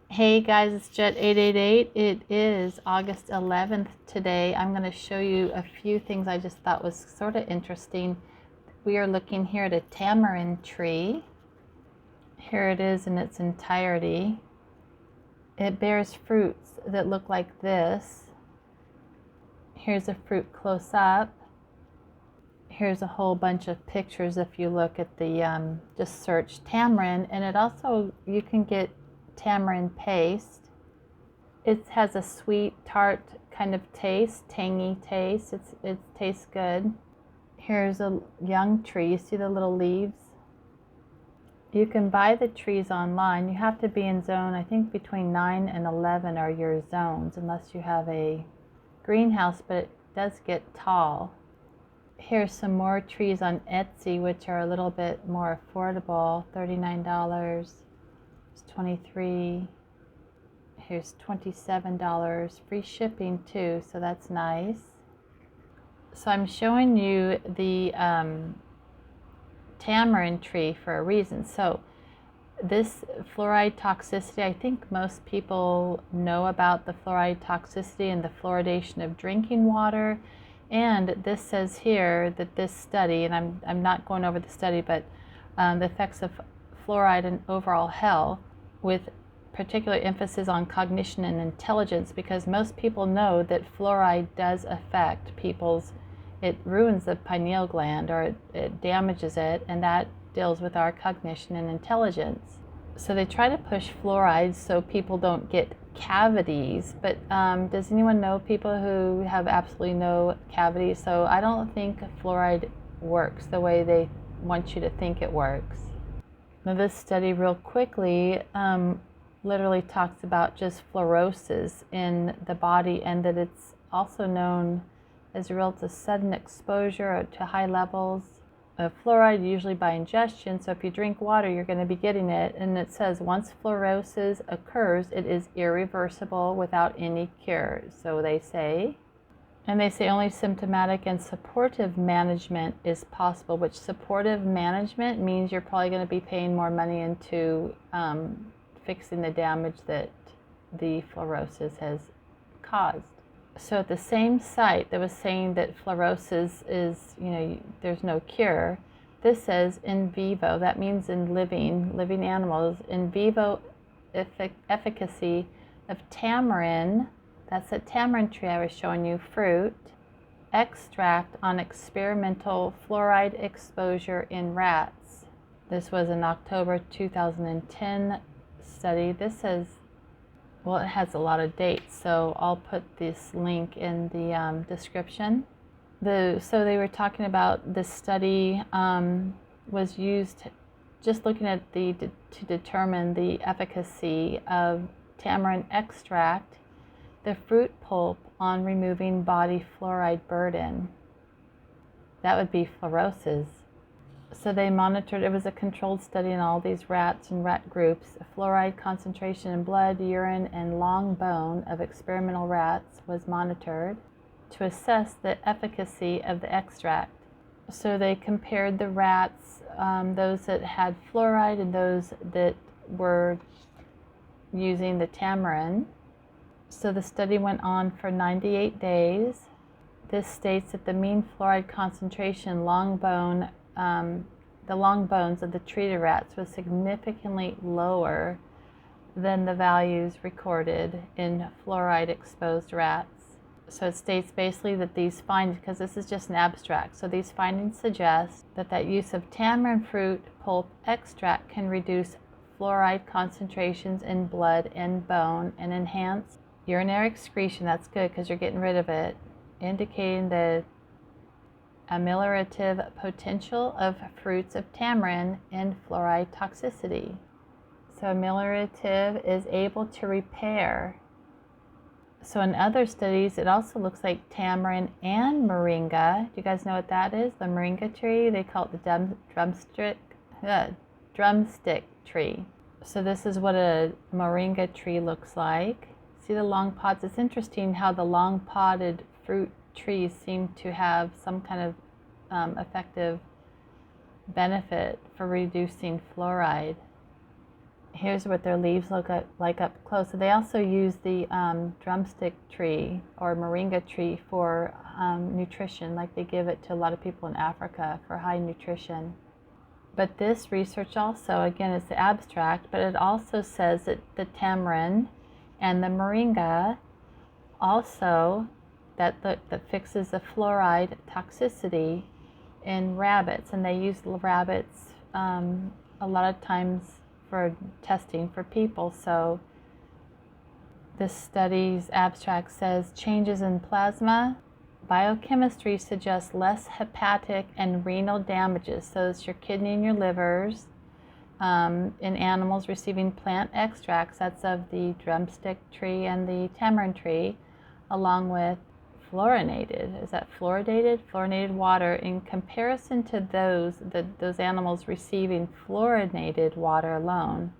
Hey guys, it's Jet888. It is August 11th today. I'm going to show you a few things I just thought was sort of interesting. We are looking here at a tamarind tree. Here it is in its entirety. It bears fruits that look like this. Here's a fruit close up. Here's a whole bunch of pictures if you look at the, just search tamarind, and it also, you can get tamarind paste. It has a sweet, tart kind of taste, tangy taste. It tastes good. Here's a young tree. You see the little leaves? You can buy the trees online. You have to be in zone, I think between 9 and 11 are your zones, unless you have a greenhouse, but it does get tall. Here's some more trees on Etsy, which are a little bit more affordable. $39. It's $23. Here's $27, free shipping too, so that's nice. So I'm showing you the tamarind tree for a reason. So this fluoride toxicity, I think most people know about the fluoride toxicity and the fluoridation of drinking water. And this says here that this study, and I'm not going over the study, but the effects of fluoride and overall health, with particular emphasis on cognition and intelligence, because most people know that fluoride does affect it ruins the pineal gland, or it damages it, and that deals with our cognition and intelligence. So they try to push fluoride so people don't get cavities, but does anyone know people who have absolutely no cavities? So I don't think fluoride works the way they want you to think it works. Now this study real quickly literally talks about just fluorosis in the body, and that it's also known as a result of sudden exposure to high levels of fluoride, usually by ingestion. So if you drink water, you're going to be getting it. And it says once fluorosis occurs, it is irreversible without any cure. So they say. And they say only symptomatic and supportive management is possible, which supportive management means you're probably going to be paying more money into fixing the damage that the fluorosis has caused. So at the same site that was saying that fluorosis is, there's no cure, this says in vivo. That means in living animals, in vivo efficacy of tamarind. That's a tamarind tree I was showing you, fruit, extract on experimental fluoride exposure in rats. This was an October 2010 study. This says, well, it has a lot of dates, so I'll put this link in the description. So they were talking about this study was used just looking at to determine the efficacy of tamarind extract, the fruit pulp, on removing body fluoride burden. That would be fluorosis. So they monitored, it was a controlled study in all these rats and rat groups. Fluoride concentration in blood, urine, and long bone of experimental rats was monitored to assess the efficacy of the extract. So they compared the rats, those that had fluoride and those that were using the tamarind. So the study went on for 98 days. This states that the mean fluoride concentration the long bones of the treated rats was significantly lower than the values recorded in fluoride-exposed rats. So it states basically that these findings, because this is just an abstract, so these findings suggest that use of tamarind fruit pulp extract can reduce fluoride concentrations in blood and bone and enhance urinary excretion. That's good because you're getting rid of it, indicating the ameliorative potential of fruits of tamarind in fluoride toxicity. So ameliorative is able to repair. So in other studies, it also looks like tamarind and moringa. Do you guys know what that is? The moringa tree, they call it the drumstick tree. So this is what a moringa tree looks like. See the long pods? It's interesting how the long podded fruit trees seem to have some kind of effective benefit for reducing fluoride. Here's what their leaves look like up close. So they also use the drumstick tree or Moringa tree for nutrition, like they give it to a lot of people in Africa for high nutrition. But this research also, again, it's the abstract, but it also says that the tamarind and the moringa also that fixes the fluoride toxicity in rabbits, and they use rabbits a lot of times for testing for people. So this study's abstract says changes in plasma biochemistry suggests less hepatic and renal damages. So it's your kidney and your livers in animals receiving plant extracts, that's of the drumstick tree and the tamarind tree, along with fluorinated, is that fluoridated water, in comparison to those animals receiving fluorinated water alone.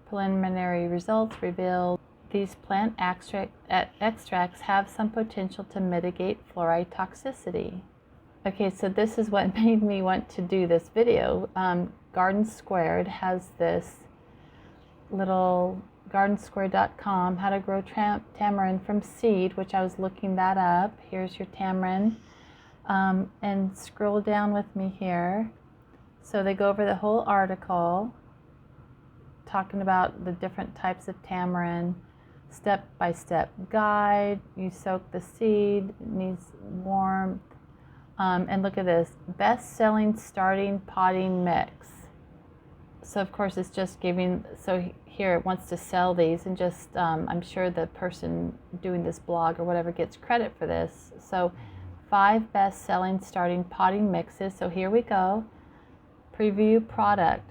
Preliminary results reveal these plant extracts have some potential to mitigate fluoride toxicity. Okay, so this is what made me want to do this video. Garden Squared has this little gardensquare.com, how to grow tamarind from seed, which I was looking that up. Here's your tamarind. And scroll down with me here. So they go over the whole article, talking about the different types of tamarind, step-by-step guide. You soak the seed, it needs warmth. And look at this, best-selling starting potting mix. So of course it's just giving, so here it wants to sell these, and just I'm sure the person doing this blog or whatever gets credit for this. So 5 best-selling starting potting mixes. So here we go. Preview product.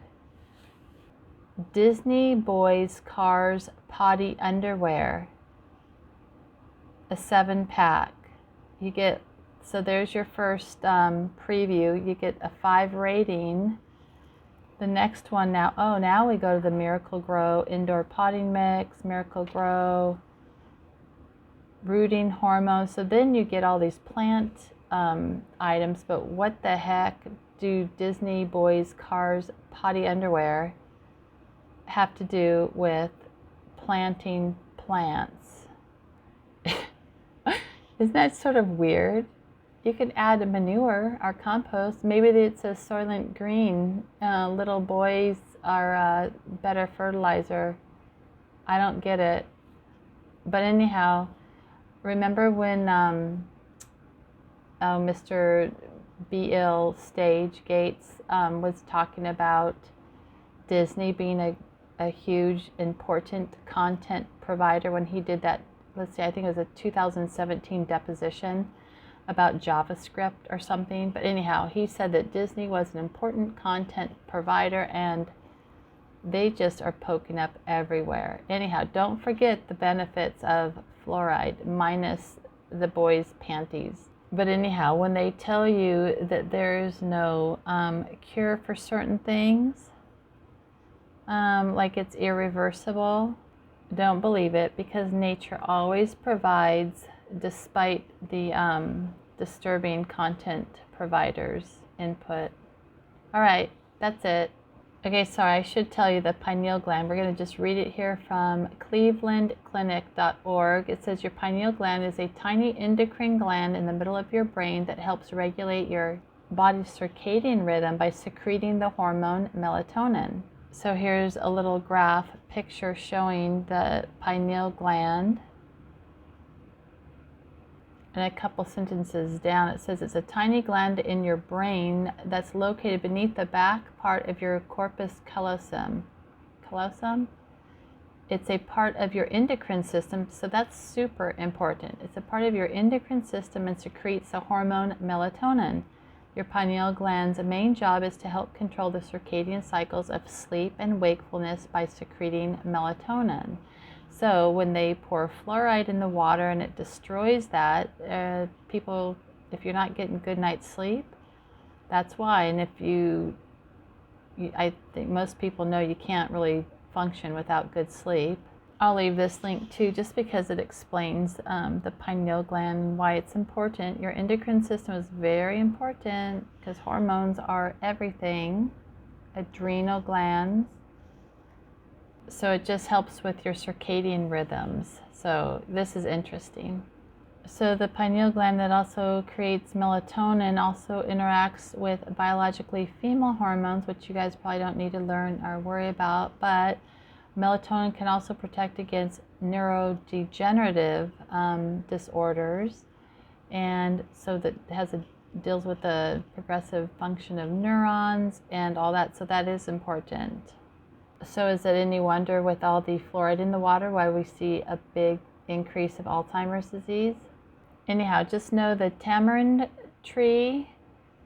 Disney Boys Cars Potty Underwear, a 7-pack. You get, so there's your first preview. You get a 5 rating. The next one now, now we go to the Miracle Grow Indoor Potting Mix, Miracle Grow, Rooting Hormone. So then you get all these plant items, but what the heck do Disney Boys Cars Potty Underwear have to do with planting plants? Isn't that sort of weird? You could add a manure or compost. Maybe it's a Soylent Green. Little boys are better fertilizer. I don't get it. But anyhow, remember when Mr. B.L. Stage Gates was talking about Disney being a huge, important content provider when he did that, let's see, I think it was a 2017 deposition about JavaScript or something. But anyhow, he said that Disney was an important content provider, and they just are poking up everywhere. Anyhow, don't forget the benefits of fluoride, minus the boys' panties. But anyhow, when they tell you that there's no cure for certain things, like it's irreversible, don't believe it, because nature always provides, despite the disturbing content providers' input. All right, that's it. Okay, sorry, I should tell you the pineal gland. We're going to just read it here from clevelandclinic.org. It says your pineal gland is a tiny endocrine gland in the middle of your brain that helps regulate your body's circadian rhythm by secreting the hormone melatonin. So here's a little graph picture showing the pineal gland. And a couple sentences down, it says it's a tiny gland in your brain that's located beneath the back part of your corpus callosum. Callosum? It's a part of your endocrine system, so that's super important. It's a part of your endocrine system and secretes the hormone melatonin. Your pineal gland's main job is to help control the circadian cycles of sleep and wakefulness by secreting melatonin. So when they pour fluoride in the water and it destroys that, people, if you're not getting good night's sleep, that's why. And if I think most people know you can't really function without good sleep. I'll leave this link too, just because it explains the pineal gland and why it's important. Your endocrine system is very important because hormones are everything. Adrenal glands. So it just helps with your circadian rhythms. So this is interesting. So the pineal gland that also creates melatonin also interacts with biologically female hormones, which you guys probably don't need to learn or worry about, but melatonin can also protect against neurodegenerative disorders, and so that deals with the progressive function of neurons and all that, so that is important. So is it any wonder with all the fluoride in the water why we see a big increase of Alzheimer's disease? Anyhow, just know the tamarind tree,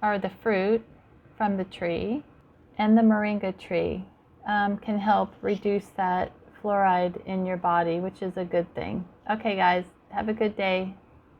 or the fruit from the tree, and the moringa tree can help reduce that fluoride in your body, which is a good thing. Okay guys, have a good day.